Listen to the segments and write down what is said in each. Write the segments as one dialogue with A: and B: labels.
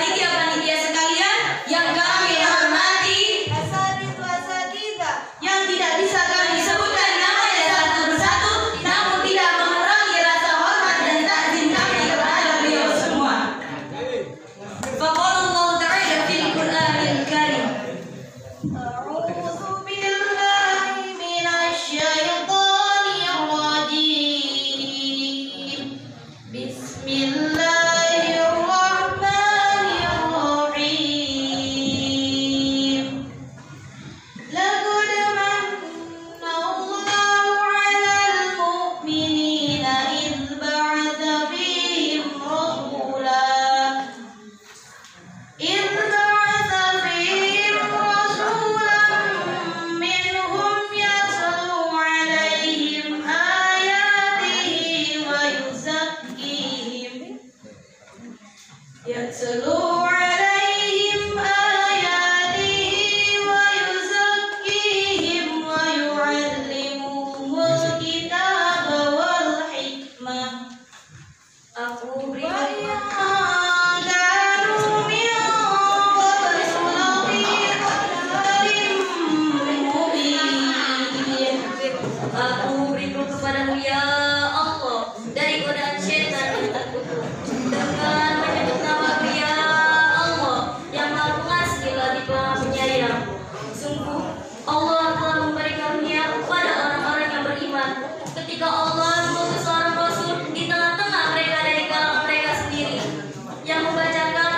A: panitia sekalian yang kami hormati, yang tidak bisa kami sebutkan namanya satu persatu, namun tidak mengurangi rasa hormat dan takzim kami kepada beliau semua. Faqalallahu ta'ala fil Qur'anil Karim, A'udzu billahi minasy syaithanir rajim. Bismillahirrahmanirrahim. Laqad manna Allahu 'alal mu'minina idz ba'atsa fihim rasulan minhum yatlu 'alaihim ayatihi wa yuzakkihim wa yu'allimuhumul kitaba wal hikmah. Aku beri Aku berlindung kepadamu ya Allah dari godaan syaitan yang terkutuk, dengan menyebut nama-Mu ya Allah yang Maha Pengasih lagi Maha Penyayang. Sungguh Allah telah memberi karunia kepada orang-orang yang beriman ketika Allah mengutus seorang Rasul di tengah-tengah mereka dari kalangan mereka sendiri, yang membacakan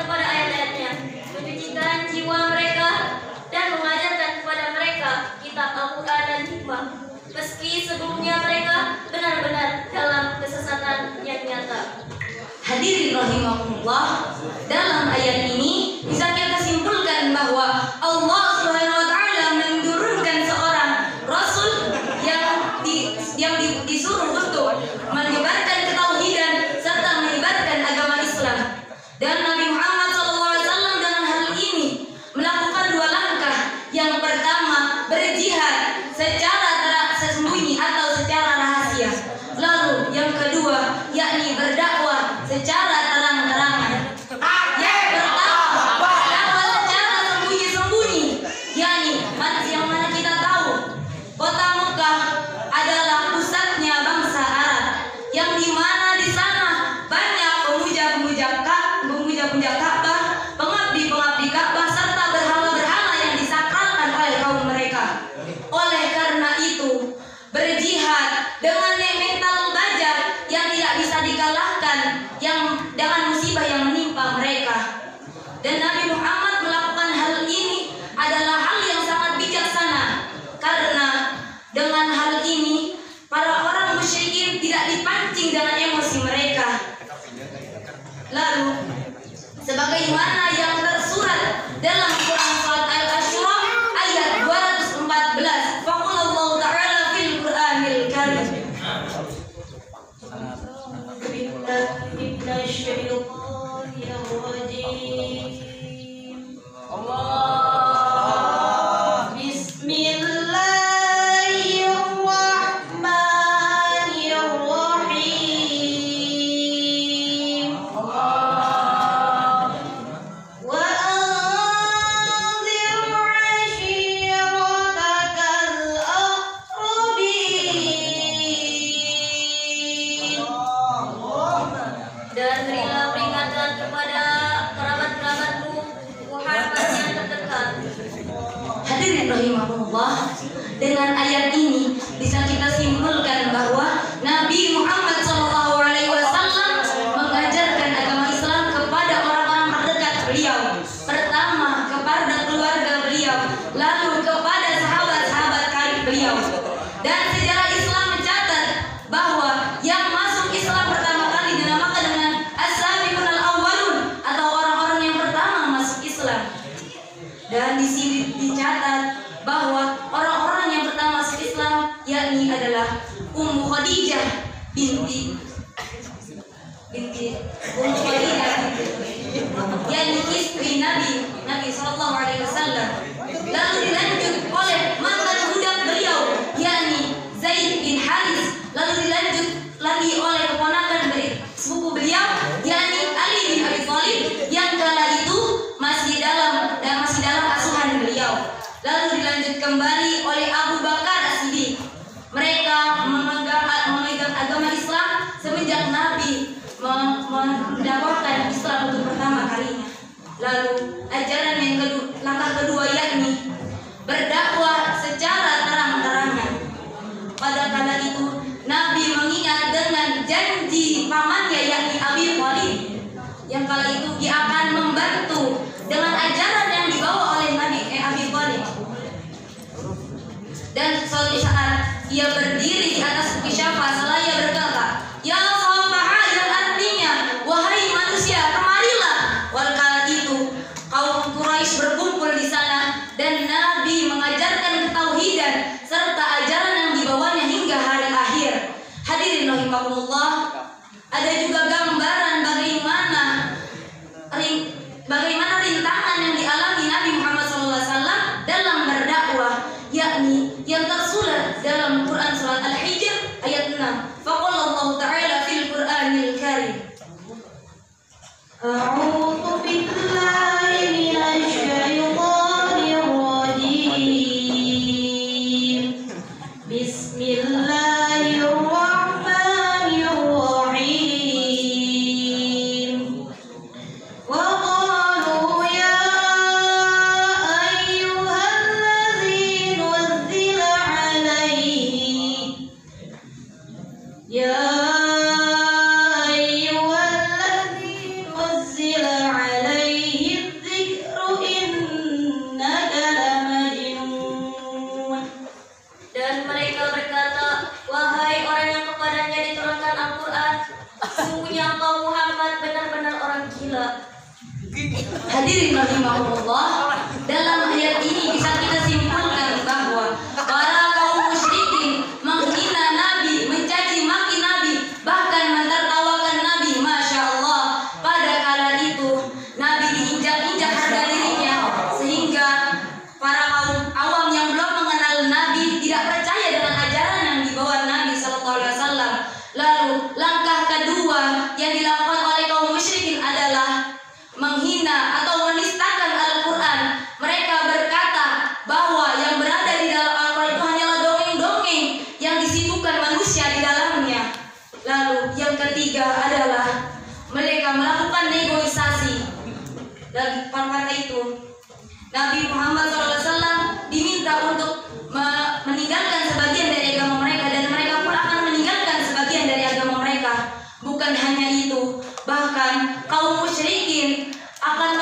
A: kepada ayat-ayatnya, mencucikan jiwa mereka dan mengajarkan kepada mereka kitab Al-Quran dan hikmah, meski sebelumnya mereka benar-benar dalam kesesatan yang nyata. Hadirin rahimakumullah, dalam ayat ini bisa kita simpulkan bahwa Allah Subhanahu wa taala menurunkan seorang rasul yang disuruh untuk menyebarkan ketauhidan serta menyebarkan agama Islam. Dan Nabi Muhammad SAW dalam hal ini melakukan dua langkah. Yang pertama, berjihad secara sembunyi atau secara rahasia. Lalu yang kedua, yakni berdakwah secara terang-terangan. Yang pertama, berdakwah secara sembunyi-sembunyi, yakni yang mana kita tahu kota Mekah adalah pusatnya bangsa Arab, yang dimana di sana banyak pemuja-pemuja Ka'bah, pengabdi-pengabdi Ka'bah serta berhala-berhala yang disakralkan oleh kaum mereka. Oleh karena itu, berjihad dengan mental baja yang tidak bisa dikalahkan dengan musibah yang menimpa mereka. Dan Nabi Muhammad melakukan hal ini adalah hal yang sangat bijaksana, karena dengan hal ini para orang musyrikin tidak dipancing dengan emosi mereka. Lalu sebagaimana yang tersurat dalam Quran surat Al-Asyura ayat 214, faqalallahu ta'ala fil Qur'anil Karim, dan berilah peringatan kepada kerabat-kerabatmu Muhammad yang terdekat. Hadirin rahimahullah, dengan ayat ini bisa kita simpulkan bahwa Nabi Muhammad SAW mengajarkan agama Islam kepada orang-orang terdekat beliau. Pertama kepada keluarga beliau, lalu kepada sahabat-sahabat karib beliau. Dan sejarah Islam mencatat bahwa yang masuk Islam pertama kali dinamakan dengan as-sabiqun al-awwalun, atau orang-orang yang pertama masuk Islam. Dan di sini dicatat bahwa orang-orang yang pertama masuk Islam yakni adalah Ummu Khadijah binti Ummu Khadijah yakni istri Nabi sallallahu alaihi wasallam. Lalu dilanjut oleh mantan budak beliau yakni Zaid bin Haris. Lalu dilanjut lagi oleh keponakan sepupu beliau
B: Lalu ajaran yang kedua, langkah kedua yakni berdakwah secara terang-terangan. Pada kala itu Nabi mengingat dengan janji pamannya yakni Abi Thalib, yang kala itu dia akan membantu dengan ajaran yang dibawa oleh Nabi Abi Thalib. Dan suatu saat ia berdiri di atas bukit Syafa seraya berkata, "Ya Safaha," yang artinya wahai manusia, kemarilah. Wal kala itu kaum Quraisy berkumpul di sana dan Nabi mengajarkan ketauhidan serta ajaran yang dibawanya hingga hari akhir. Hadirin rahimakumullah, ada juga gambaran bagaimana rintangan yang dialami Nabi Muhammad SAW dalam berdakwah, yakni yang tersurat dalam Quran surat Al-Hijr ayat 6. Faqala Allah Ta'ala fil Qur'anil Karim, A'udzu billahi minasy syaithanir rajim. Bismillahirrahmanirrahim. Wa qalu ya ayyuhalladzi nuzzila 'alaihi dzikru innaka lamajnun. Dan mereka berkata, wahai orang yang kepadanya diturunkan Al-Quran, sungguhnya engkau Muhammad benar-benar orang gila. Hadirin rahimahullah, dalam ayat ini bisa kita simpulkan bahwa para kaum musyrikin menghina Nabi, mencaci maki Nabi, bahkan mentertawakan Nabi. Masya Allah, pada kala itu Nabi diinjak-injak harga dirinya, sehingga para kaum awam yang belum mengenal Nabi tidak percaya dengan ajaran yang dibawa Nabi SAW. Lalu langkah kedua yang dilakukan oleh kaum musyrikin adalah menghina atau menistakan Al-Quran. Mereka berkata bahwa yang berada di dalam Al-Quran itu hanyalah dongeng-dongeng yang disibukkan manusia di dalamnya. Lalu yang ketiga adalah mereka melakukan negosiasi. Dan pada kata itu Nabi Muhammad SAW diminta untuk meninggalkan sebagian dari agama mereka, dan mereka pun akan meninggalkan sebagian dari agama mereka. Bukan hanya itu, bahkan kaum musyrikin akan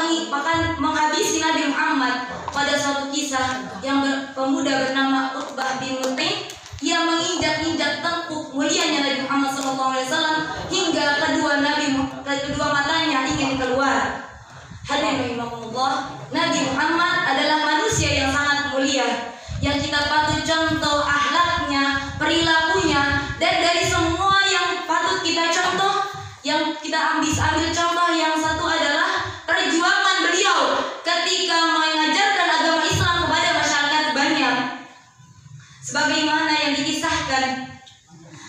B: menghabisi Nabi Muhammad. Pada suatu kisah yang pemuda bernama Uqbah bin Mut'im, ia menginjak-injak tengkuk mulianya Nabi Muhammad SAW hingga kedua matanya ingin keluar. Hadirin rahimakumullah, Nabi Muhammad adalah manusia yang sangat mulia, yang kita patut contoh akhlaknya, perilakunya, dan dari semua yang patut kita contoh, yang kita ambil contoh, yang satu adalah perjuangan beliau ketika mengajarkan agama Islam kepada masyarakat banyak. Sebagaimana yang dikisahkan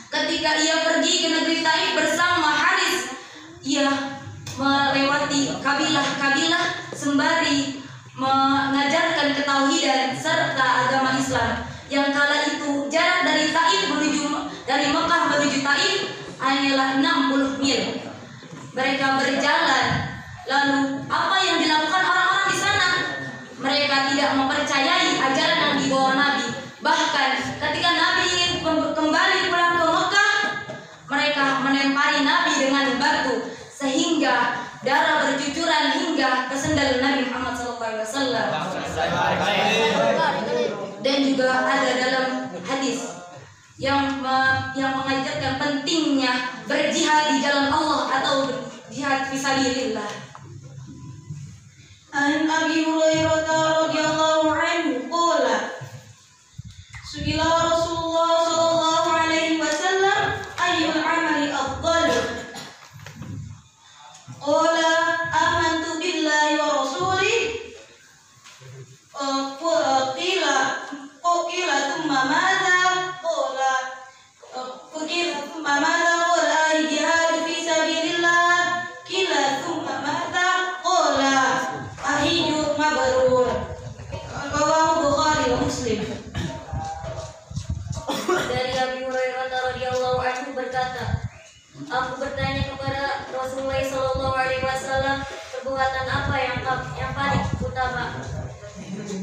B: ketika ia pergi ke negeri Taif bersama Haris, ia melewati kabilah-kabilah sembari mengajarkan ketauhidan serta agama Islam. Yang kala itu jarak dari Mekah menuju Taif hanyalah 60 mil. Mereka berjalan. Lalu apa yang dilakukan orang-orang di sana? Mereka tidak mempercayai ajaran yang dibawa Nabi. Bahkan ketika Nabi ingin kembali pulang ke Mekah, mereka menempari Nabi dengan batu sehingga darah bercucuran hingga ke sendal Nabi Muhammad SAW. Dan juga ada dalam hadis yang mengajarkan pentingnya berjihad di jalan Allah atau berjihad fisabilillah. An Abi Hurairah radhiyallahu anhu qala su'ila Rasulullah sallallahu alaihi wasallam ayyul amali afdal. Qala amantu billahi wa rasulih. Qila thumma madza? Qila thumma madza? Qala jihad fi sabilillah. Qila thumma madza? Qala ahijur mabrur. Rawahu Bukhari wa Muslim. Dari Abi Hurairah radhiyallahu anhu berkata, aku bertanya kepada Rasulullah SAW,
A: kekuatan apa yang paling utama?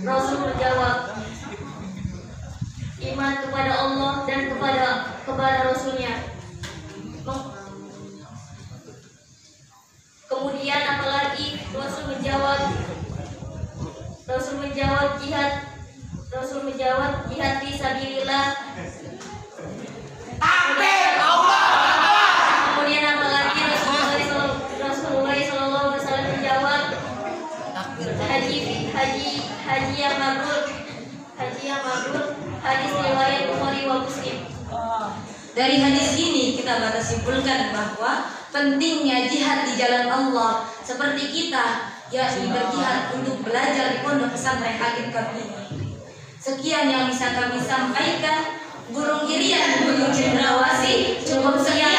A: Rasul menjawab, iman kepada Allah dan kepada Rasulnya. Kemudian apalagi? Rasul menjawab jihad fisabilillah. Kemudian apalagi? Rasulullah SAW menjawab haji yang mabrur. Hadis riwayat Bukhari wa Muslim.
B: Dari hadis ini kita dapat simpulkan bahwa pentingnya jihad di jalan Allah seperti kita yakni berjihad untuk belajar di pondok pesantren Al-Iqab ini. Sekian yang bisa kami sampaikan. Burung Irian, burung cendrawasih, cukup sekian.